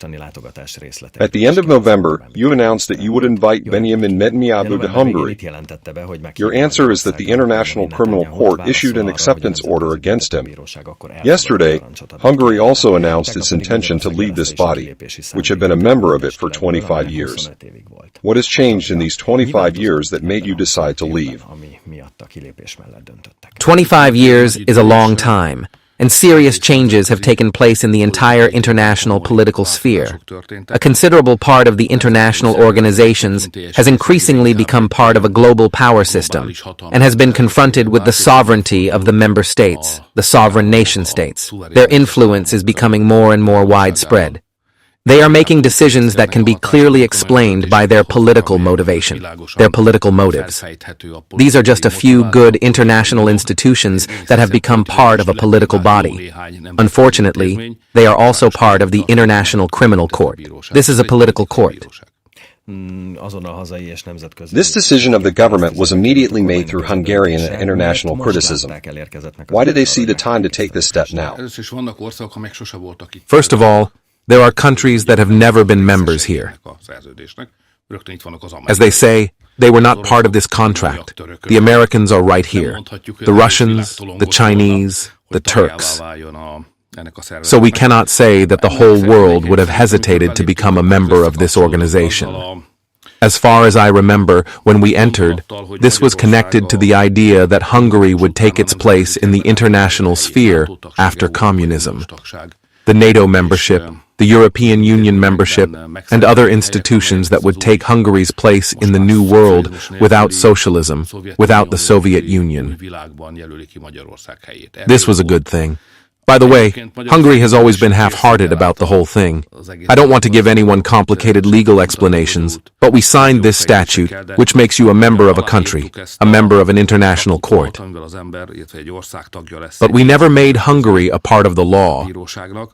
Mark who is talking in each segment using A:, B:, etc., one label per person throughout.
A: At the end of November, you announced that you would invite Benjamin Netanyahu to Hungary. Your answer is that the International Criminal Court issued an acceptance order against him. Yesterday, Hungary also announced its intention to leave this body, which had been a member of it for 25 years. What has changed in these 25 years that made you decide to leave?
B: 25 years is a long time, and serious changes have taken place in the entire international political sphere. A considerable part of the international organizations has increasingly become part of a global power system and has been confronted with the sovereignty of the member states, the sovereign nation states. Their influence is becoming more and more widespread. They are making decisions that can be clearly explained by their political motivation, their political motives. These are just a few good international institutions that have become part of a political body. Unfortunately, they are also part of the International Criminal Court. This is a political court.
A: This decision of the government was immediately made through Hungarian and international criticism. Why did they see the time to take this step now?
C: First of all, there are countries that have never been members here. As they say, they were not part of this contract. The Americans are right here. The Russians, the Chinese, the Turks. So we cannot say that the whole world would have hesitated to become a member of this organization. As far as I remember, when we entered, this was connected to the idea that Hungary would take its place in the international sphere after communism. The NATO membership, the European Union membership, and other institutions that would take Hungary's place in the new world without socialism, without the Soviet Union. This was a good thing. By the way, Hungary has always been half-hearted about the whole thing. I don't want to give anyone complicated legal explanations, but we signed this statute, which makes you a member of a country, a member of an international court. But we never made Hungary a part of the law,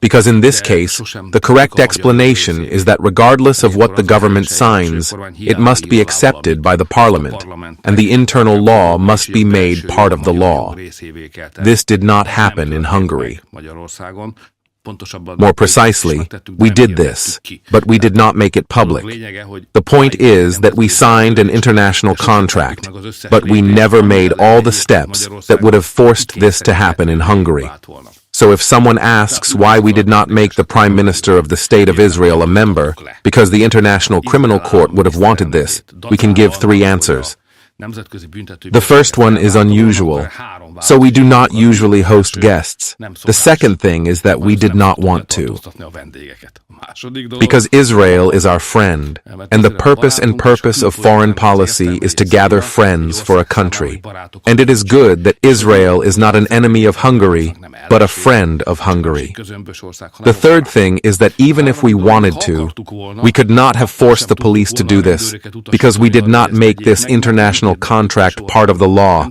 C: because in this case, the correct explanation is that regardless of what the government signs, it must be accepted by the parliament, and the internal law must be made part of the law. This did not happen in Hungary. More precisely, we did this, but we did not make it public. The point is that we signed an international contract, but we never made all the steps that would have forced this to happen in Hungary. So if someone asks why we did not make the Prime Minister of the State of Israel a member, because the International Criminal Court would have wanted this, we can give three answers. The first one is unusual, so we do not usually host guests. The second thing is that we did not want to, because Israel is our friend, and the purpose of foreign policy is to gather friends for a country. And it is good that Israel is not an enemy of Hungary, but a friend of Hungary. The third thing is that even if we wanted to, we could not have forced the police to do this, because we did not make this international contract part of the law.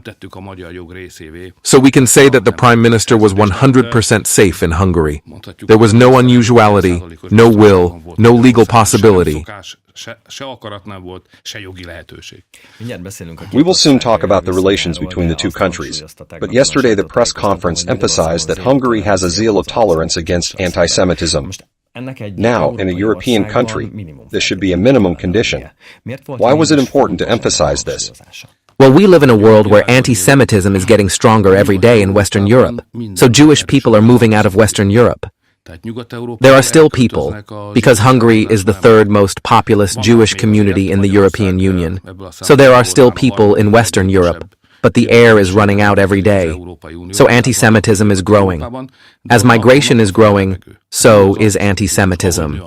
C: So we can say that the Prime Minister was 100% safe in Hungary. There was no unusuality, no will, no legal possibility.
A: We will soon talk about the relations between the two countries, but yesterday the press conference emphasized that Hungary has a zero tolerance against anti-Semitism. Now, in a European country, this should be a minimum condition. Why was it important to emphasize this?
B: Well, we live in a world where anti-Semitism is getting stronger every day in Western Europe, so Jewish people are moving out of Western Europe. There are still people, because Hungary is the third most populous Jewish community in the European Union, so there are still people in Western Europe, but the air is running out every day. So anti-Semitism is growing. As migration is growing, so is anti-Semitism.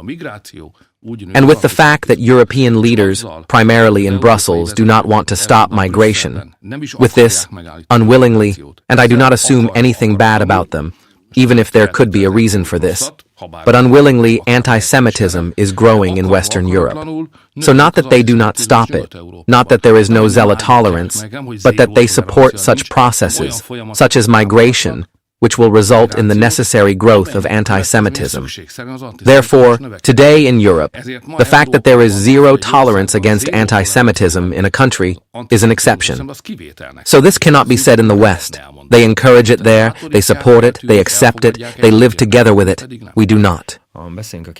B: And with the fact that European leaders, primarily in Brussels, do not want to stop migration, with this, unwillingly, and I do not assume anything bad about them, even if there could be a reason for this, but unwillingly anti-Semitism is growing in Western Europe. So not that they do not stop it, not that there is no zero tolerance, but that they support such processes, such as migration, which will result in the necessary growth of anti-Semitism. Therefore, today in Europe, the fact that there is zero tolerance against anti-Semitism in a country is an exception. So this cannot be said in the West. They encourage it there, they support it, they accept it, they live together with it. We do not.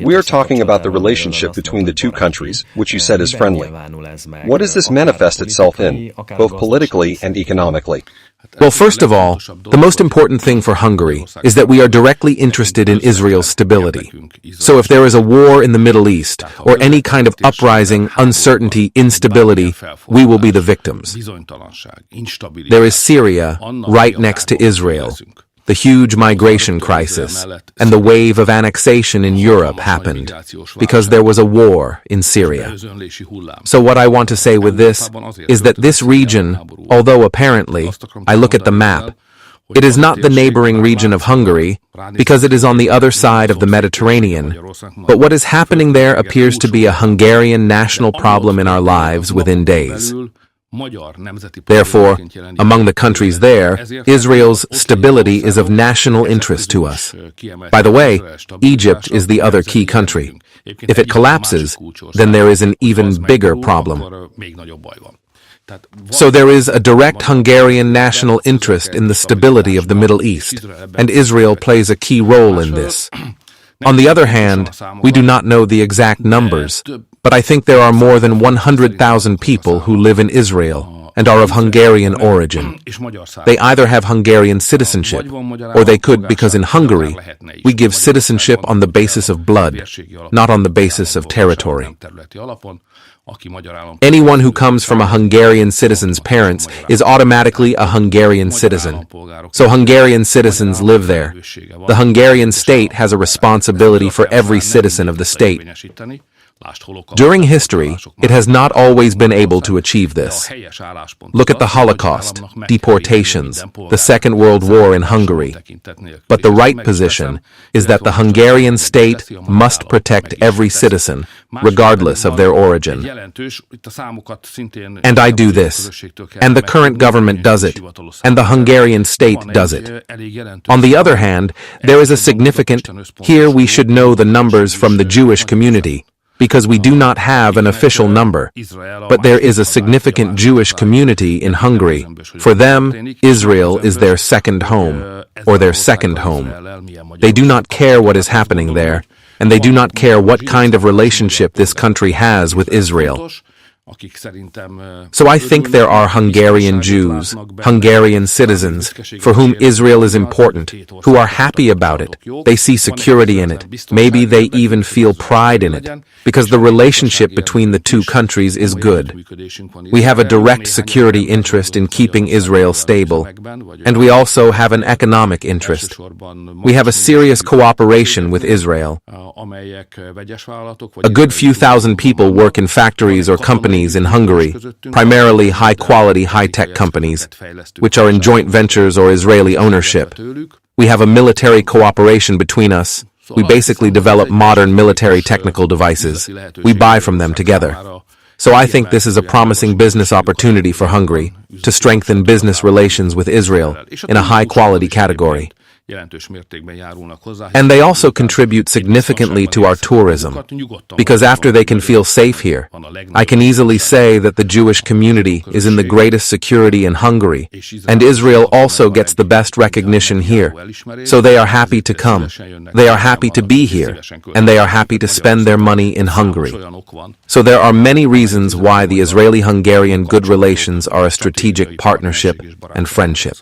A: We are talking about the relationship between the two countries, which you said is friendly. What does this manifest itself in, both politically and economically?
C: Well, first of all, the most important thing for Hungary is that we are directly interested in Israel's stability. So if there is a war in the Middle East, or any kind of uprising, uncertainty, instability, we will be the victims. There is Syria right next to Israel. The huge migration crisis and the wave of annexation in Europe happened because there was a war in Syria. So what I want to say with this is that this region, although apparently, I look at the map, it is not the neighboring region of Hungary because it is on the other side of the Mediterranean, but what is happening there appears to be a Hungarian national problem in our lives within days. Therefore, among the countries there, Israel's stability is of national interest to us. By the way, Egypt is the other key country. If it collapses, then there is an even bigger problem. So there is a direct Hungarian national interest in the stability of the Middle East, and Israel plays a key role in this. On the other hand, we do not know the exact numbers, but I think there are more than 100,000 people who live in Israel and are of Hungarian origin. They either have Hungarian citizenship, or they could because in Hungary, we give citizenship on the basis of blood, not on the basis of territory. Anyone who comes from a Hungarian citizen's parents is automatically a Hungarian citizen. So Hungarian citizens live there. The Hungarian state has a responsibility for every citizen of the state. During history, it has not always been able to achieve this. Look at the Holocaust, deportations, the Second World War in Hungary. But the right position is that the Hungarian state must protect every citizen, regardless of their origin. And I do this, and the current government does it, and the Hungarian state does it. On the other hand, there is a significant, here we should know the numbers from the Jewish community, because we do not have an official number. But there is a significant Jewish community in Hungary. For them, Israel is their second home, or their second home. They do not care what is happening there, and they do not care what kind of relationship this country has with Israel. So I think there are Hungarian Jews, Hungarian citizens, for whom Israel is important, who are happy about it. They see security in it. Maybe they even feel pride in it, because the relationship between the two countries is good. We have a direct security interest in keeping Israel stable, and we also have an economic interest. We have a serious cooperation with Israel. A good few thousand people work in factories or companies in Hungary, primarily high-quality, high-tech companies, which are in joint ventures or Israeli ownership. We have a military cooperation between us. We basically develop modern military technical devices. We buy from them together. So I think this is a promising business opportunity for Hungary to strengthen business relations with Israel in a high-quality category. And they also contribute significantly to our tourism, because after they can feel safe here, I can easily say that the Jewish community is in the greatest security in Hungary, and Israel also gets the best recognition here. So they are happy to come, they are happy to be here, and they are happy to spend their money in Hungary. So there are many reasons why the Israeli-Hungarian good relations are a strategic partnership and friendship.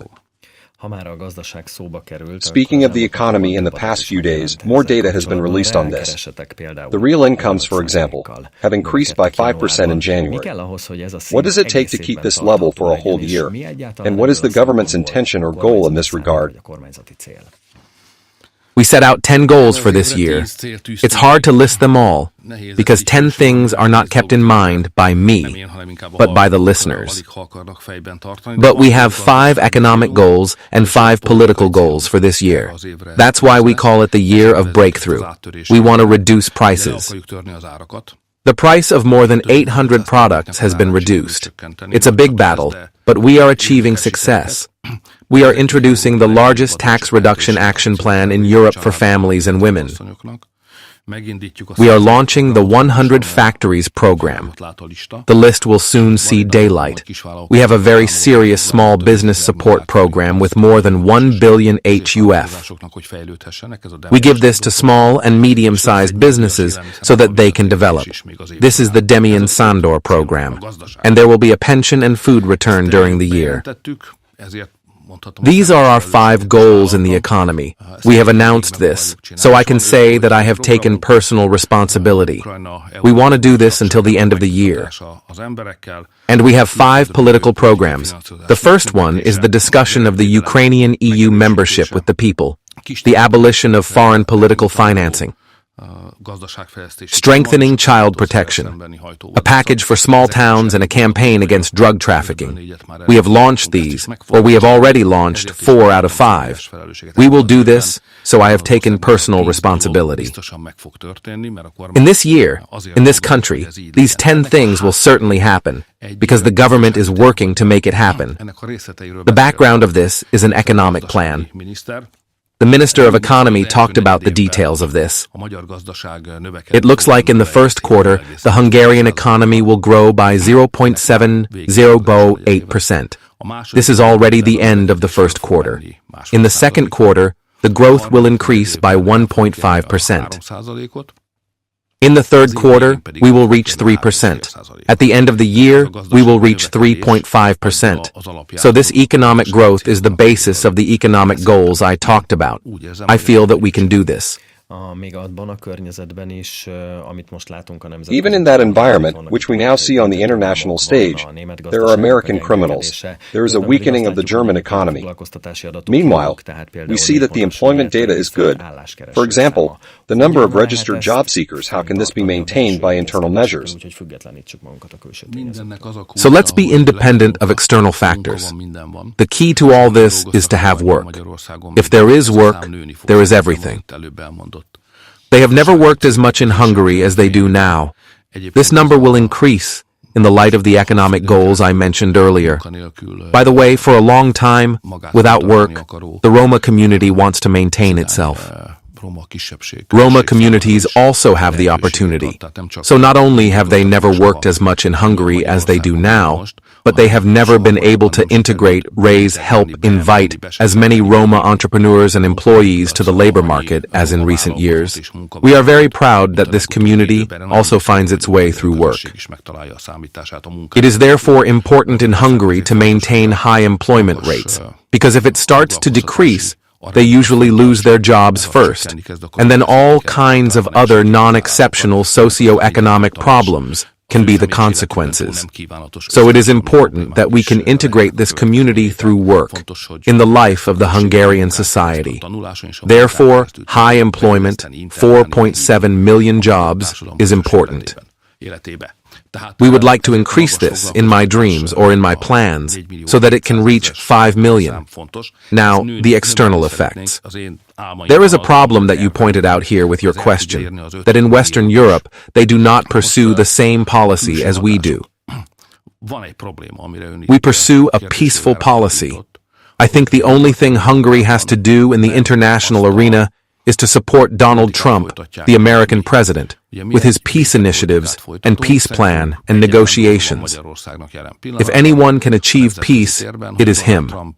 A: Speaking of the economy in the past few days, more data has been released on this. The real incomes, for example, have increased by 5% in January. What does it take to keep this level for a whole year? And what is the government's intention or goal in this regard?
C: We set out 10 goals for this year. It's hard to list them all, because 10 things are not kept in mind by me, but by the listeners. But we have 5 economic goals and 5 political goals for this year. That's why we call it the year of breakthrough. We want to reduce prices. The price of more than 800 products has been reduced. It's a big battle, but we are achieving success. We are introducing the largest tax reduction action plan in Europe for families and women.
B: We are launching the 100 Factories program. The list will soon see daylight. We have a very serious small business support program with more than 1 billion HUF. We give this to small and medium-sized businesses so that they can develop. This is the Demian Sandor program, and there will be a pension and food return during the year. These are our 5 goals in the economy. We have announced this, so I can say that I have taken personal responsibility. We want to do this until the end of the year. And we have 5 political programs. The first one is the discussion of the Ukrainian EU membership with the people, the abolition of foreign political financing, strengthening child protection, a package for small towns and a campaign against drug trafficking. We have launched these, or we have already launched 4 out of 5. We will do this, so I have taken personal responsibility. In this year, in this country, these 10 things will certainly happen, because the government is working to make it happen. The background of this is an economic plan. The Minister of Economy talked about the details of this. It looks like in the first quarter, the Hungarian economy will grow by 0.708%. This is already the end of the first quarter. In the second quarter, the growth will increase by 1.5%. In the third quarter, we will reach 3%. At the end of the year, we will reach 3.5%. So this economic growth is the basis of the economic goals I talked about. I feel that we can do this.
A: Even in that environment, which we now see on the international stage, there are American criminals. There is a weakening of the German economy. Meanwhile, we see that the employment data is good. For example, the number of registered job seekers, how can this be maintained by internal measures?
C: So let's be independent of external factors. The key to all this is to have work. If there is work, there is everything. They have never worked as much in Hungary as they do now. This number will increase in the light of the economic goals I mentioned earlier. By the way, for a long time, without work, the Roma community wants to maintain itself. Roma communities also have the opportunity. So not only have they never worked as much in Hungary as they do now, but they have never been able to integrate, raise, help, invite as many Roma entrepreneurs and employees to the labor market as in recent years. We are very proud that this community also finds its way through work. It is therefore important in Hungary to maintain high employment rates, because if it starts to decrease, they usually lose their jobs first, and then all kinds of other non-exceptional socio-economic problems can be the consequences. So it is important that we can integrate this community through work in the life of the Hungarian society. Therefore, high employment, 4.7 million jobs, is important. We would like to increase this in my dreams or in my plans so that it can reach 5 million. Now, the external effects. There is a problem that you pointed out here with your question, that in Western Europe, they do not pursue the same policy as we do. We pursue a peaceful policy. I think the only thing Hungary has to do in the international arena is to support Donald Trump, the American president, with his peace initiatives and peace plan and negotiations. If anyone can achieve peace, it is him.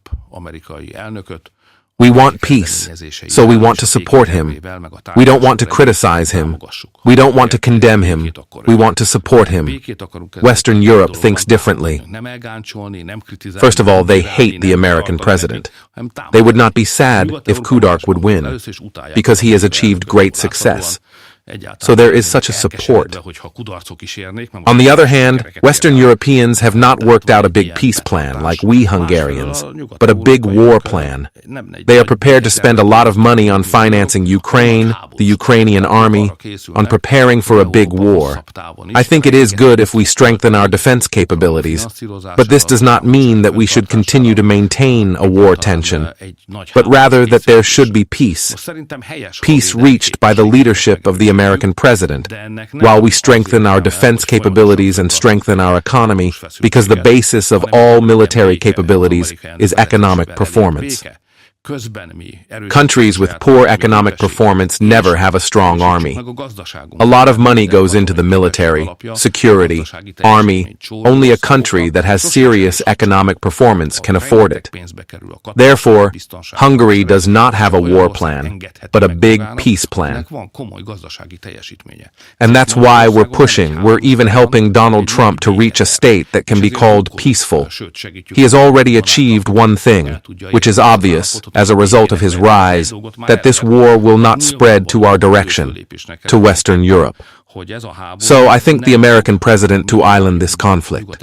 C: We want peace, so we want to support him. We don't want to criticize him. We don't want to condemn him. We want to support him. Western Europe thinks differently. First of all, they hate the American president. They would not be sad if Kudark would win, because he has achieved great success. So there is such a support. On the other hand, Western Europeans have not worked out a big peace plan like we Hungarians, but a big war plan. They are prepared to spend a lot of money on financing Ukraine, the Ukrainian army, on preparing for a big war. I think it is good if we strengthen our defense capabilities, but this does not mean that we should continue to maintain a war tension, but rather that there should be peace. Peace reached by the leadership of the American president, while we strengthen our defense capabilities and strengthen our economy, because the basis of all military capabilities is economic performance. Countries with poor economic performance never have a strong army. A lot of money goes into the military, security, army. Only a country that has serious economic performance can afford it. Therefore, Hungary does not have a war plan, but a big peace plan. And that's why we're even helping Donald Trump to reach a state that can be called peaceful. He has already achieved one thing, which is obvious, as a result of his rise, that this war will not spread to our direction, to Western Europe. So I think the American president to island this conflict.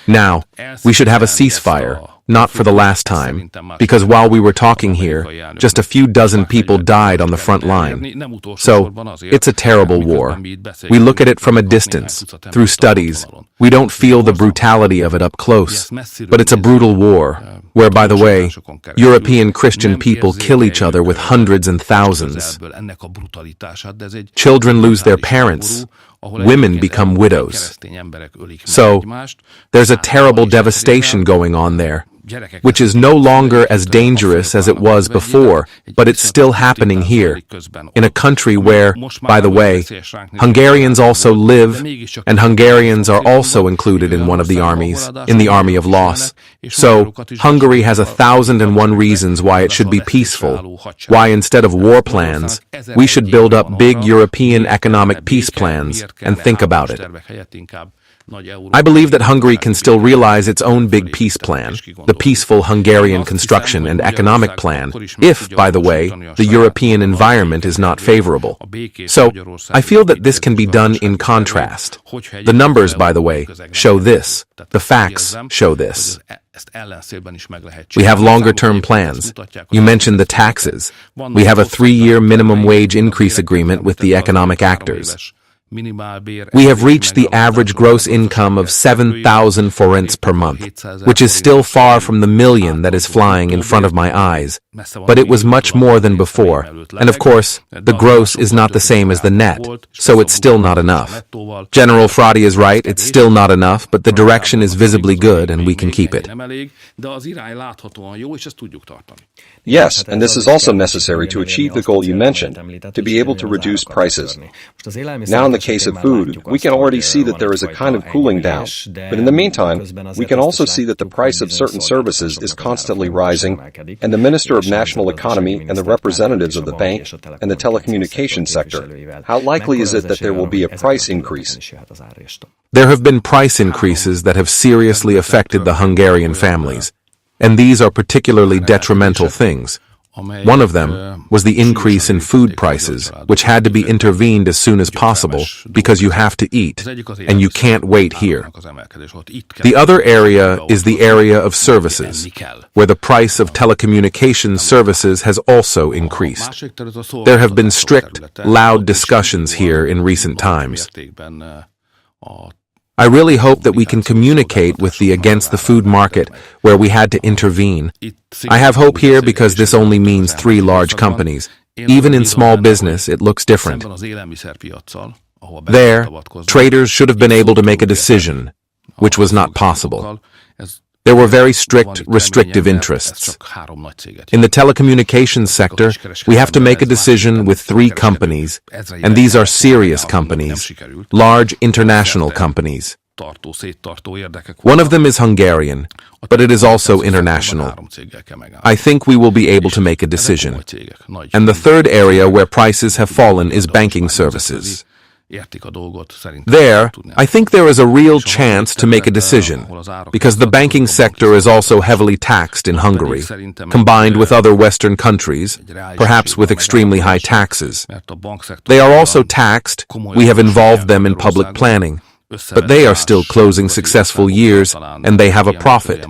C: Now, we should have a ceasefire, not for the last time, because while we were talking here, just a few dozen people died on the front line. So, it's a terrible war. We look at it from a distance, through studies. We don't feel the brutality of it up close. But it's a brutal war, where, by the way, European Christian people kill each other with hundreds and thousands. Children lose their parents. Women become widows. So, there's a terrible devastation going on there, which is no longer as dangerous as it was before, but it's still happening here, in a country where, by the way, Hungarians also live, and Hungarians are also included in one of the armies, in the army of loss. So, Hungary has 1,001 reasons why it should be peaceful, why instead of war plans, we should build up big European economic peace plans and think about it. I believe that Hungary can still realize its own big peace plan, the peaceful Hungarian construction and economic plan, if, by the way, the European environment is not favorable. So, I feel that this can be done in contrast. The numbers, by the way, show this. The facts show this. We have longer-term plans. You mentioned the taxes. We have a 3-year minimum wage increase agreement with the economic actors. We have reached the average gross income of 7,000 forints per month, which is still far from the million that is flying in front of my eyes. But it was much more than before. And of course, the gross is not the same as the net, so it's still not enough. General Fradi is right, it's still not enough, but the direction is visibly good and we can keep it.
A: Yes, and this is also necessary to achieve the goal you mentioned, to be able to reduce prices. Now in the case of food, we can already see that there is a kind of cooling down. But in the meantime, we can also see that the price of certain services is constantly rising, and the Minister of National Economy and the representatives of the bank and the telecommunications sector, how likely is it that there will be a price increase?
C: There have been price increases that have seriously affected the Hungarian families, and these are particularly detrimental things. One of them was the increase in food prices, which had to be intervened as soon as possible because you have to eat, and you can't wait here. The other area is the area of services, where the price of telecommunications services has also increased. There have been strict, loud discussions here in recent times. I really hope that we can communicate with the Against the Food Market, where we had to intervene. I have hope here because this only means 3 large companies. Even in small business, it looks different. There, traders should have been able to make a decision, which was not possible. There were very strict, restrictive interests. In the telecommunications sector, we have to make a decision with 3 companies, and these are serious companies, large international companies. One of them is Hungarian, but it is also international. I think we will be able to make a decision. And the third area where prices have fallen is banking services. There, I think there is a real chance to make a decision, because the banking sector is also heavily taxed in Hungary, combined with other Western countries, perhaps with extremely high taxes. They are also taxed, we have involved them in public planning, but they are still closing successful years, and they have a profit.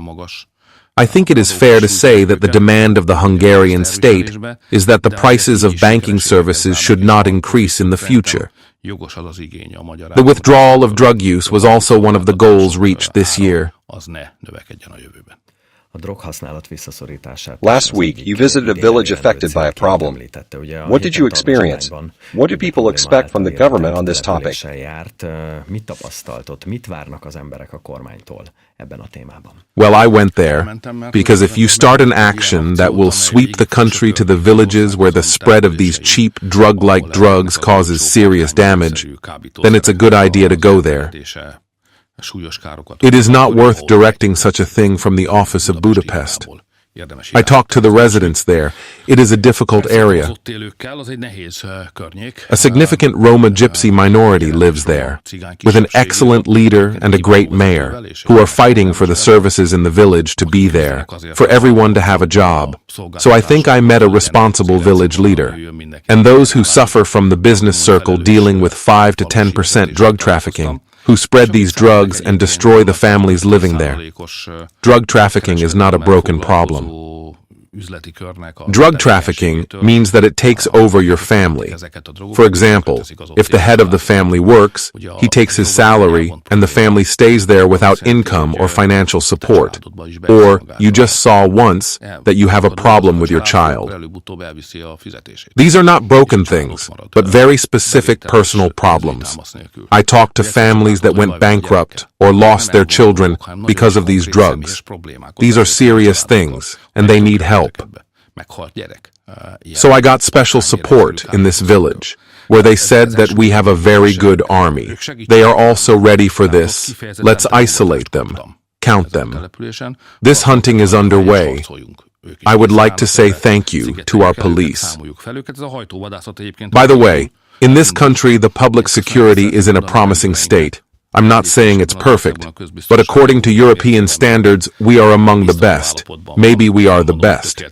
C: I think it is fair to say that the demand of the Hungarian state is that the prices of banking services should not increase in the future. The withdrawal of drug use was also one of the goals reached this year.
A: Last week, you visited a village affected by a problem. What did you experience? What do people expect from the government on this topic?
C: Well, I went there because if you start an action that will sweep the country to the villages where the spread of these cheap drug-like drugs causes serious damage, then it's a good idea to go there. It is not worth directing such a thing from the office of Budapest. I talked to the residents there. It is a difficult area. A significant Roma Gypsy minority lives there, with an excellent leader and a great mayor, who are fighting for the services in the village to be there, for everyone to have a job. So I think I met a responsible village leader. And those who suffer from the business circle dealing with 5 to 10% drug trafficking, who spread these drugs and destroy the families living there. Drug trafficking is not a broken problem. Drug trafficking means that it takes over your family. For example, if the head of the family works, he takes his salary and the family stays there without income or financial support. Or you just saw once that you have a problem with your child. These are not broken things, but very specific personal problems. I talked to families that went bankrupt or lost their children because of these drugs. These are serious things, and they need help. So I got special support in this village, where they said that we have a very good army. They are also ready for this. Let's isolate them, count them. This hunting is underway. I would like to say thank you to our police. By the way, in this country, the public security is in a promising state. I'm not saying it's perfect, but according to European standards, we are among the best. Maybe we are the best.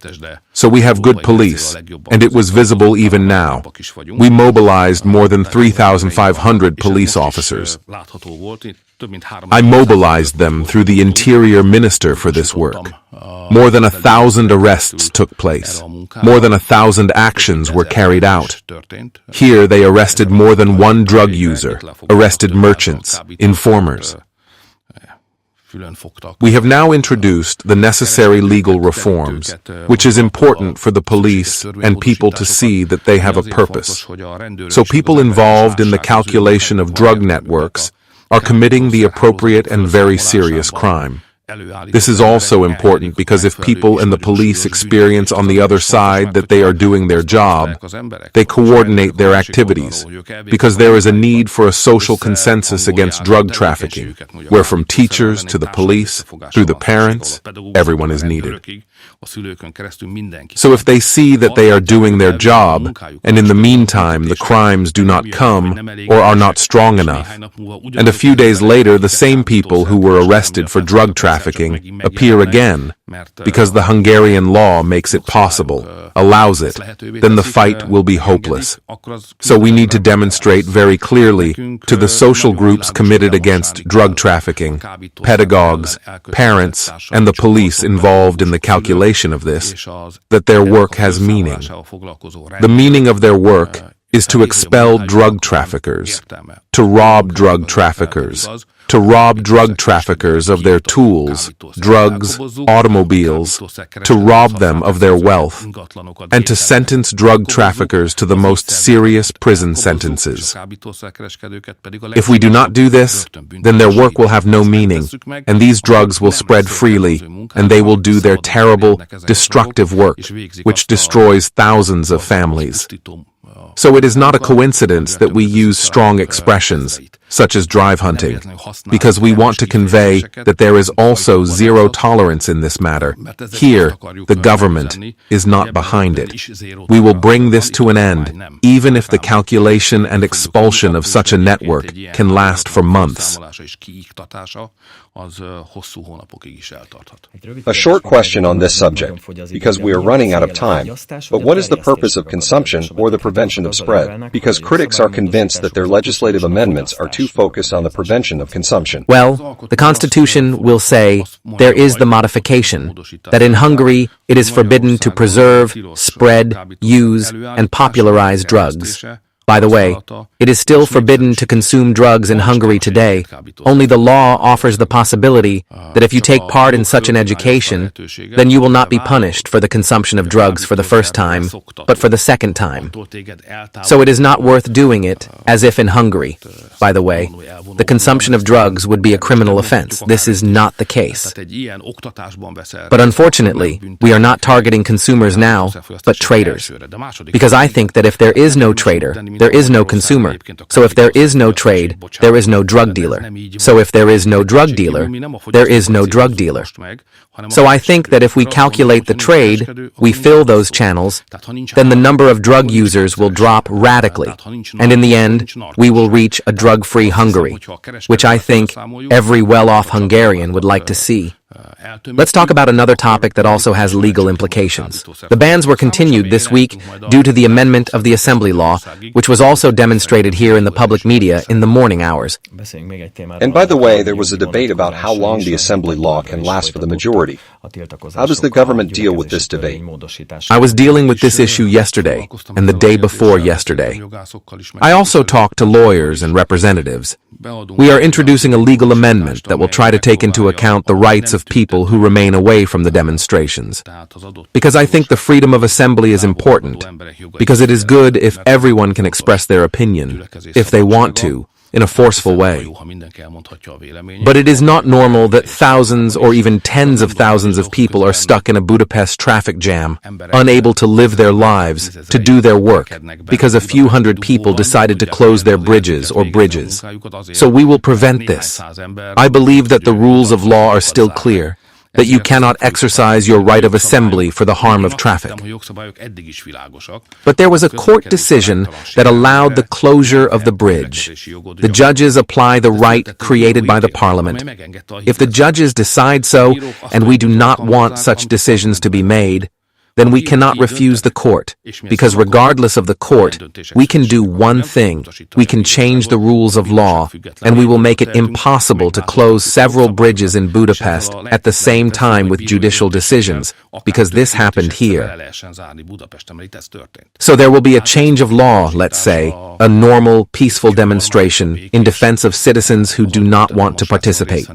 C: So we have good police, and it was visible even now. We mobilized more than 3,500 police officers. I mobilized them through the Interior Minister for this work. More than 1,000 arrests took place. More than 1,000 actions were carried out. Here they arrested more than one drug user, arrested merchants, informers. We have now introduced the necessary legal reforms, which is important for the police and people to see that they have a purpose. So people involved in the calculation of drug networks are committing the appropriate and very serious crime. This is also important because if people in the police experience on the other side that they are doing their job, they coordinate their activities, because there is a need for a social consensus against drug trafficking, where from teachers to the police, through the parents, everyone is needed. So if they see that they are doing their job, and in the meantime the crimes do not come or are not strong enough, and a few days later the same people who were arrested for drug trafficking appear again, because the Hungarian law makes it possible, allows it, then the fight will be hopeless. So we need to demonstrate very clearly to the social groups committed against drug trafficking, pedagogues, parents, and the police involved in the calculation of this, that their work has meaning. The meaning of their work is to expel drug traffickers, to rob drug traffickers, to rob drug traffickers of their tools, drugs, automobiles, to rob them of their wealth, and to sentence drug traffickers to the most serious prison sentences. If we do not do this, then their work will have no meaning, and these drugs will spread freely, and they will do their terrible, destructive work, which destroys thousands of families. So it is not a coincidence that we use strong expressions, such as drive hunting, because we want to convey that there is also zero tolerance in this matter. Here, the government is not behind it. We will bring this to an end, even if the calculation and expulsion of such a network can last for months.
A: A short question on this subject, because we are running out of time. But what is the purpose of consumption or the prevention of spread? Because critics are convinced that their legislative amendments are too focused on the prevention of consumption.
B: Well, the Constitution will say there is the modification, that in Hungary it is forbidden to preserve, spread, use, and popularize drugs. By the way, It is still forbidden to consume drugs in Hungary today. Only the law offers the possibility that if you take part in such an education, then you will not be punished for the consumption of drugs for the first time, but for the second time. So it is not worth doing it, as if in Hungary. By the way, the consumption of drugs would be a criminal offense. This is not the case. But unfortunately, we are not targeting consumers now, but traders. Because I think that if there is no trader, there is no consumer. So if there is no trade, there is no drug dealer. So if there is no drug dealer, there is no drug dealer. So I think that if we calculate the trade, we fill those channels, then the number of drug users will drop radically. And in the end, we will reach a drug-free Hungary, which I think every well-off Hungarian would like to see. Let's talk about another topic that also has legal implications. The bans were continued this week due to the amendment of the assembly law, which was also demonstrated here in the public media in the morning hours.
A: And by the way, there was a debate about how long the assembly law can last for the majority. How does the government deal with this debate?
C: I was dealing with this issue yesterday and the day before yesterday. I also talked to lawyers and representatives. We are introducing a legal amendment that will try to take into account the rights of people who remain away from the demonstrations. Because I think the freedom of assembly is important, because it is good if everyone can express their opinion, if they want to, in a forceful way. But it is not normal that thousands or even tens of thousands of people are stuck in a Budapest traffic jam, unable to live their lives, to do their work, because a few hundred people decided to close their bridges or bridges. So we will prevent this. I believe that the rules of law are still clear, that you cannot exercise your right of assembly for the harm of traffic. But there was a court decision that allowed the closure of the bridge. The judges apply the right created by the parliament. If the judges decide so, and we do not want such decisions to be made, then we cannot refuse the court, because regardless of the court, we can do one thing. We can change the rules of law, and we will make it impossible to close several bridges in Budapest at the same time with judicial decisions, because this happened here. So there will be a change of law, let's say, a normal, peaceful demonstration in defense of citizens who do not want to participate.